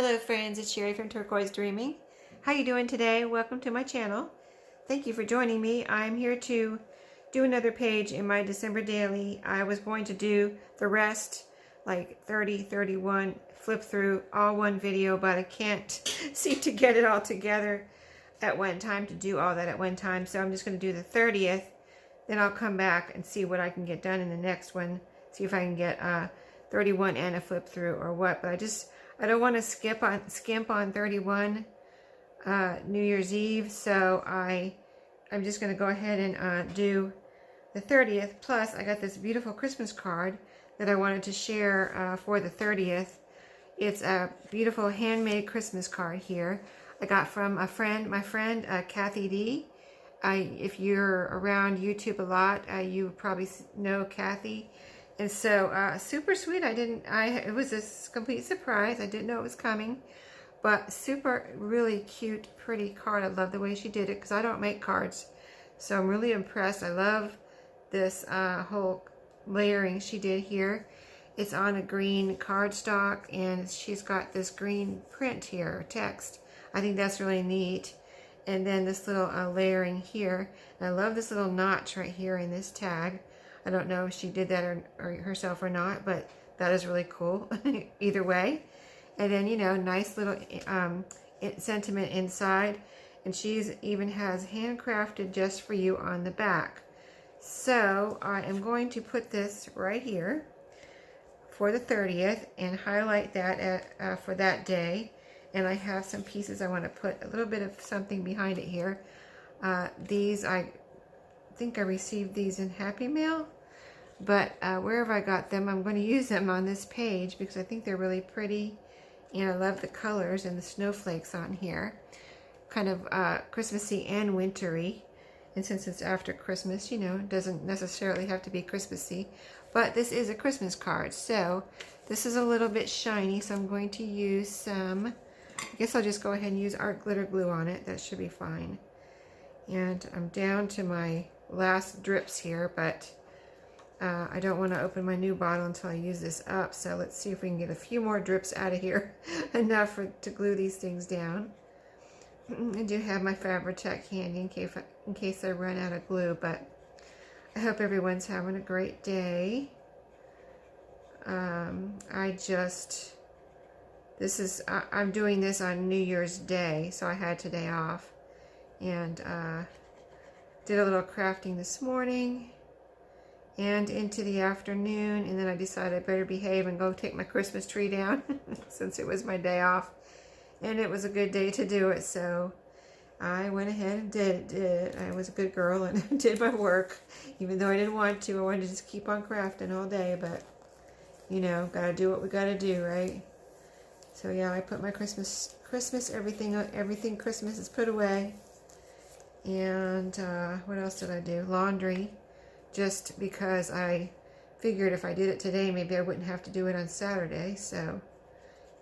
Hello friends, it's Sherry from Turquoise Dreaming. How you doing today? Welcome to my channel. Thank you for joining me. I'm here to do another page in my December daily. I was going to do the rest, like 30, 31, flip through all one video, but I can't seem to get it all together at one time to do all that at one time. So I'm just going to do the 30th. Then I'll come back and see what I can get done in the next one. See if I can get 31 and a flip through or what. But I don't want to skimp on 31 New Year's Eve, so I'm just going to go ahead and do the 30th. Plus, I got this beautiful Christmas card that I wanted to share for the 30th. It's a beautiful handmade Christmas card here. I got from my friend KatheD. If you're around YouTube a lot, you probably know Kathy. And so, super sweet. It was a complete surprise. I didn't know it was coming, but super, really cute, pretty card. I love the way she did it because I don't make cards. So I'm really impressed. I love this whole layering she did here. It's on a green cardstock and she's got this green print here, text. I think that's really neat. And then this little layering here. And I love this little notch right here in this tag. I don't know if she did that or herself or not, but that is really cool either way. And then, you know, nice little sentiment inside. And she's even has handcrafted just for you on the back. So I am going to put this right here for the 30th and highlight that for that day. And I have some pieces I want to put a little bit of something behind it here. These I think I received these in Happy Mail, but wherever I got them, I'm going to use them on this page because I think they're really pretty, and I love the colors and the snowflakes on here. Kind of Christmassy and wintry, and since it's after Christmas, you know, it doesn't necessarily have to be Christmassy, but this is a Christmas card, so this is a little bit shiny, so I'm going to use some, I guess I'll just go ahead and use art glitter glue on it. That should be fine. And I'm down to my last drips here, but I don't want to open my new bottle until I use this up. So let's see if we can get a few more drips out of here, enough to glue these things down. I do have my Fabri-Tac handy in case I run out of glue, but I hope everyone's having a great day. I'm doing this on New Year's Day, so I had today off. And did a little crafting this morning and into the afternoon, and then I decided I better behave and go take my Christmas tree down since it was my day off, and it was a good day to do it, so I went ahead and did it. I was a good girl and did my work, even though I didn't want to. I wanted to just keep on crafting all day, but you know, gotta do what we gotta do, right? So yeah, I put my Christmas everything Christmas is put away. And what else did I do? Laundry, just because I figured if I did it today, maybe I wouldn't have to do it on Saturday. So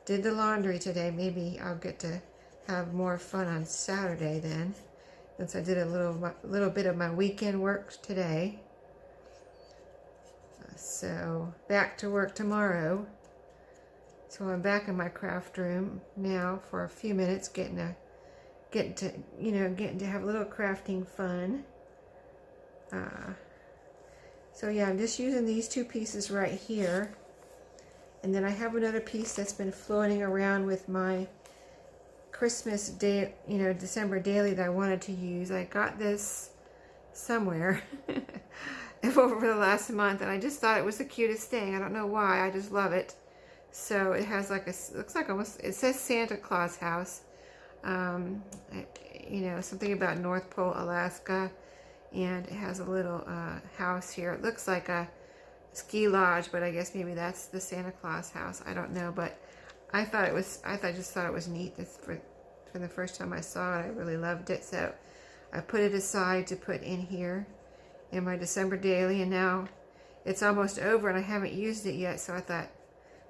did the laundry today. Maybe I'll get to have more fun on Saturday then, since I did a little bit of my weekend work today. So back to work tomorrow. So I'm back in my craft room now for a few minutes, getting to have a little crafting fun. So yeah, I'm just using these two pieces right here, and then I have another piece that's been floating around with my Christmas day, December daily that I wanted to use. I got this somewhere over the last month, and I just thought it was the cutest thing. I don't know why, I just love it. So it has like looks like almost, it says Santa Claus house. Something about North Pole, Alaska, and it has a little house here. It looks like a ski lodge, but I guess maybe that's the Santa Claus house. I don't know, but I just thought it was neat. For the first time I saw it, I really loved it. So I put it aside to put in here in my December daily, and now it's almost over and I haven't used it yet. So I thought,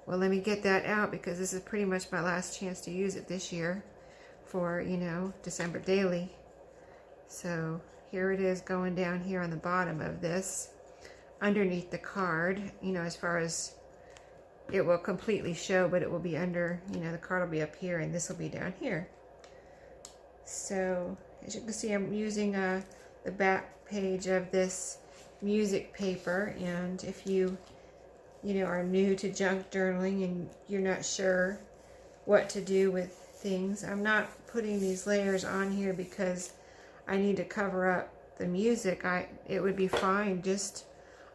well, let me get that out because this is pretty much my last chance to use it this year for, December daily. So here it is going down here on the bottom of this, underneath the card, as far as it will completely show, but it will be under, you know, the card will be up here and this will be down here. So as you can see, I'm using the back page of this music paper, and if you know, are new to junk journaling and you're not sure what to do with things, I'm not putting these layers on here because I need to cover up the music. It would be fine just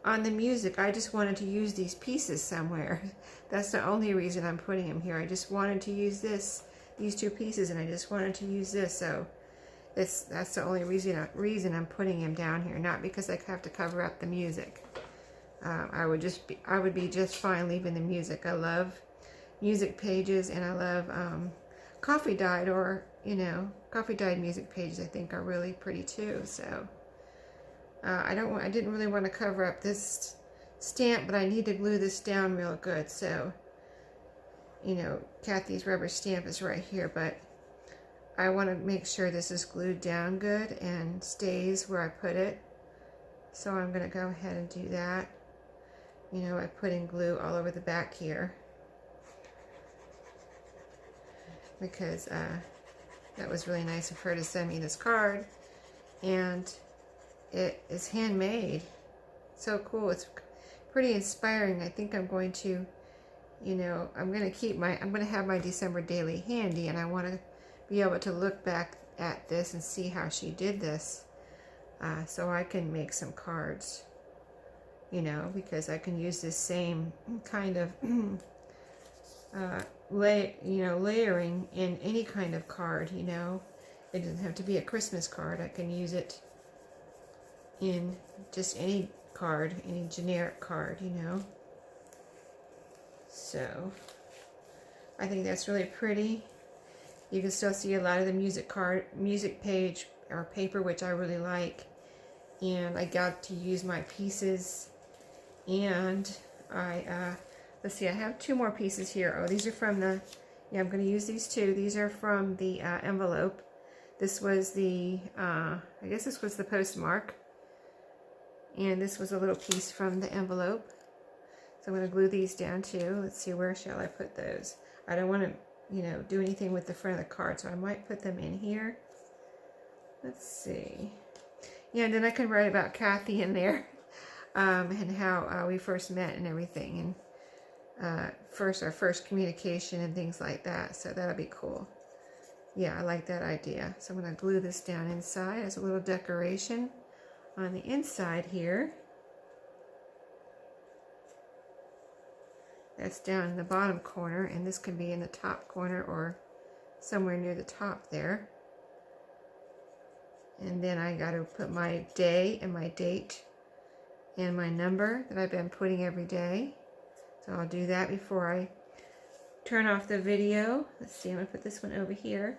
on the music. I just wanted to use these pieces somewhere. That's the only reason I'm putting them here. I just wanted to use these two pieces, and I just wanted to use this. So that's the only reason I'm putting them down here, not because I have to cover up the music. I would be just fine leaving the music. I love music pages, and I love coffee dyed, or you know, coffee dyed music pages. I think are really pretty too. So I didn't really want to cover up this stamp, but I need to glue this down real good. So you know, Kathy's rubber stamp is right here, but I want to make sure this is glued down good and stays where I put it. So I'm going to go ahead and do that. You know, by putting glue all over the back here, because that was really nice of her to send me this card, and it is handmade. So cool. It's pretty inspiring. I think I'm going to, you know, I'm going to have my December daily handy, and I want to be able to look back at this and see how she did this, so I can make some cards, you know, because I can use this same kind of layering in any kind of card, you know. It doesn't have to be a Christmas card. I can use it in just any card, any generic card, you know. So I think that's really pretty. You can still see a lot of the music page or paper, which I really like. And I got to use my pieces, and let's see, I have two more pieces here. Oh, these are from the, yeah, I'm going to use these two. These are from the envelope. This was the, I guess this was the postmark. And this was a little piece from the envelope. So I'm going to glue these down too. Let's see, where shall I put those? I don't want to, you know, do anything with the front of the card, so I might put them in here. Let's see. Yeah, and then I can write about Kathy in there, and how we first met and everything, and our first communication and things like that. So that'll be cool. Yeah, I like that idea. So I'm going to glue this down inside as a little decoration on the inside here. That's down in the bottom corner, and this can be in the top corner or somewhere near the top there. And then I got to put my day and my date and my number that I've been putting every day. So I'll do that before I turn off the video. Let's see, I'm going to put this one over here.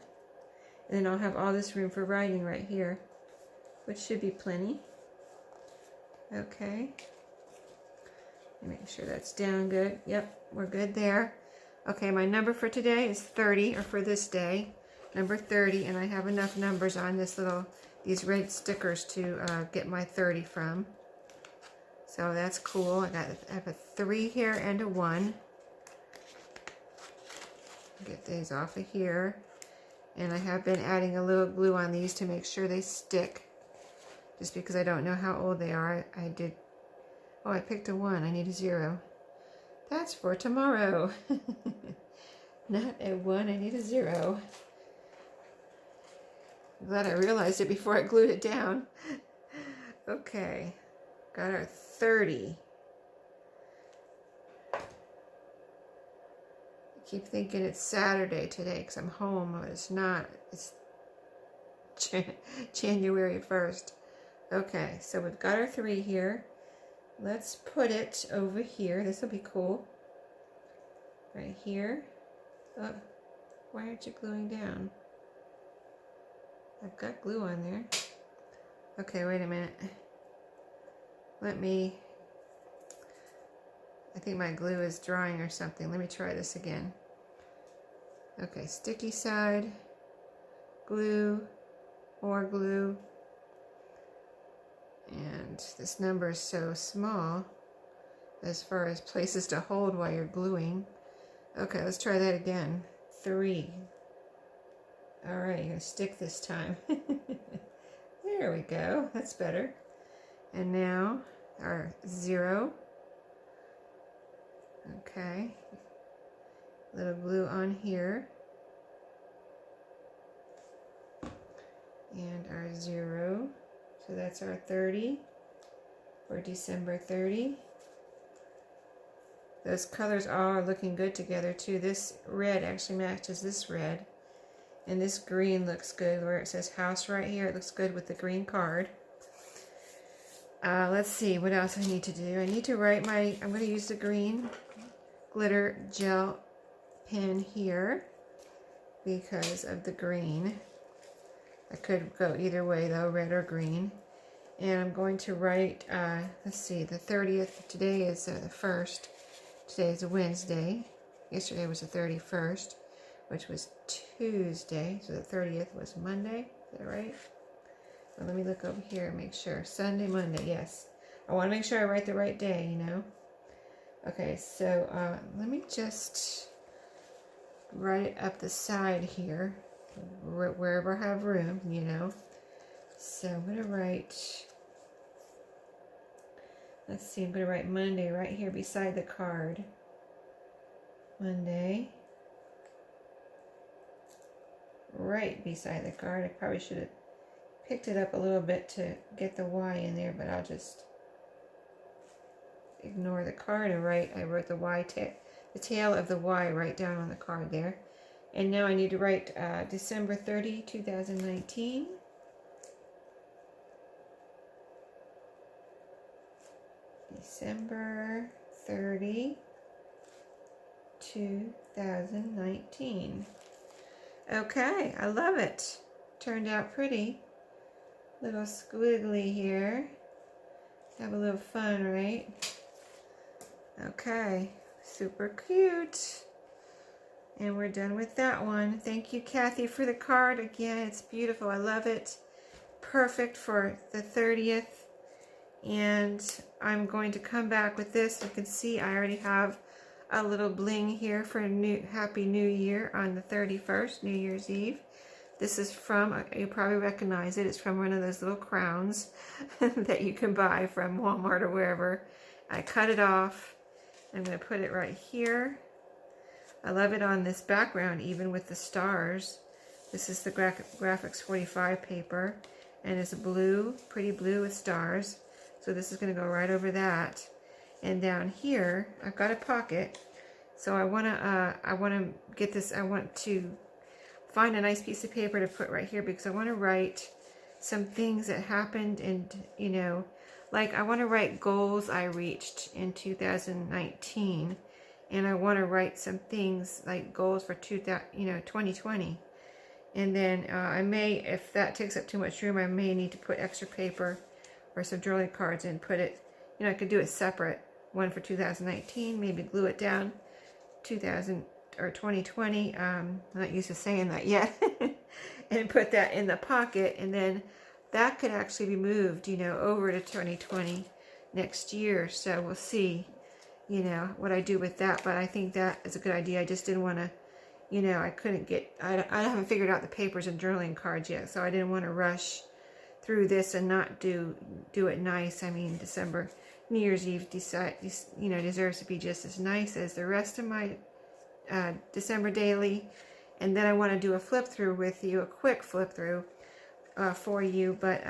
And then I'll have all this room for writing right here, which should be plenty. Okay. Make sure that's down good. Yep, we're good there. Okay, my number for today is 30, or for this day, number 30, and I have enough numbers on these red stickers to get my 30 from. So that's cool. I have a 3 here and a 1. Get these off of here. And I have been adding a little glue on these to make sure they stick, just because I don't know how old they are. Oh, I picked a 1. I need a 0. That's for tomorrow. Not a 1. I need a 0. I'm glad I realized it before I glued it down. Okay. Got our 30. I keep thinking it's Saturday today because I'm home, but it's not. It's January 1st. Okay, so we've got our 3 here. Let's put it over here. This will be cool. Right here. Oh, why aren't you gluing down? I've got glue on there. Okay, wait a minute. I think my glue is drying or something. Let me try this again. Okay, sticky side, glue, more glue. And this number is so small, as far as places to hold while you're gluing. Okay, let's try that again. 3. All right, you're gonna stick this time. There we go, that's better. And now our 0. Okay, little glue on here. And our 0. So that's our 30 for December 30. Those colors all are looking good together too. This red actually matches this red. And this green looks good where it says house right here. It looks good with the green card. Let's see what else I need to do. I need to write I'm going to use the green glitter gel pen here because of the green. I could go either way though, red or green. And I'm going to write, let's see, the 30th. Today is the 1st. Today is a Wednesday. Yesterday was the 31st, which was Tuesday. So the 30th was Monday. Is that right? Well, let me look over here and make sure. Sunday, Monday, yes. I want to make sure I write the right day, you know. Okay, so let me just write it up the side here, wherever I have room, you know. So I'm going to write, let's see, I'm going to write Monday right here beside the card. Monday. Right beside the card. I probably should have picked it up a little bit to get the Y in there, but I'll just ignore the card and I wrote the Y, the tail of the Y right down on the card there. And now I need to write December 30, 2019. December 30, 2019. Okay, I love it. Turned out pretty. Little squiggly here. Have a little fun, right? Okay, super cute. And we're done with that one. Thank you, Kathy, for the card. Again, it's beautiful. I love it. Perfect for the 30th. And I'm going to come back with this. You can see I already have a little bling here for a Happy New Year on the 31st, New Year's Eve. This is from, you probably recognize it, it's from one of those little crowns that you can buy from Walmart or wherever. I cut it off. I'm going to put it right here. I love it on this background, even with the stars. This is the Graphics 45 paper, and it's blue, pretty blue with stars. So this is going to go right over that. And down here, I've got a pocket. So I want to get this. I want to find a nice piece of paper to put right here because I want to write some things that happened, and you know, like I want to write goals I reached in 2019, and I want to write some things like goals for 2020. And then I may, if that takes up too much room, I may need to put extra paper or some drawing cards and put it, you know, I could do it separate. One for 2019, maybe glue it down 2020. I'm not used to saying that yet. And put that in the pocket, and then that could actually be moved, you know, over to 2020 next year. So we'll see, you know, what I do with that. But I think that is a good idea. I just didn't want to, you know, I haven't figured out the papers and journaling cards yet, so I didn't want to rush through this and not do it nice. I mean, December, New Year's Eve, you know, deserves to be just as nice as the rest of my December daily. And then I want to do a flip through with you, a quick flip through for you. But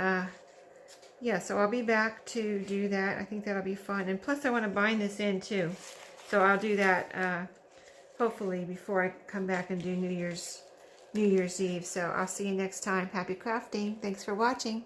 yeah, so I'll be back to do that. I think that'll be fun. And plus I want to bind this in too. So I'll do that hopefully before I come back and do New Year's Eve. So I'll see you next time. Happy crafting. Thanks for watching.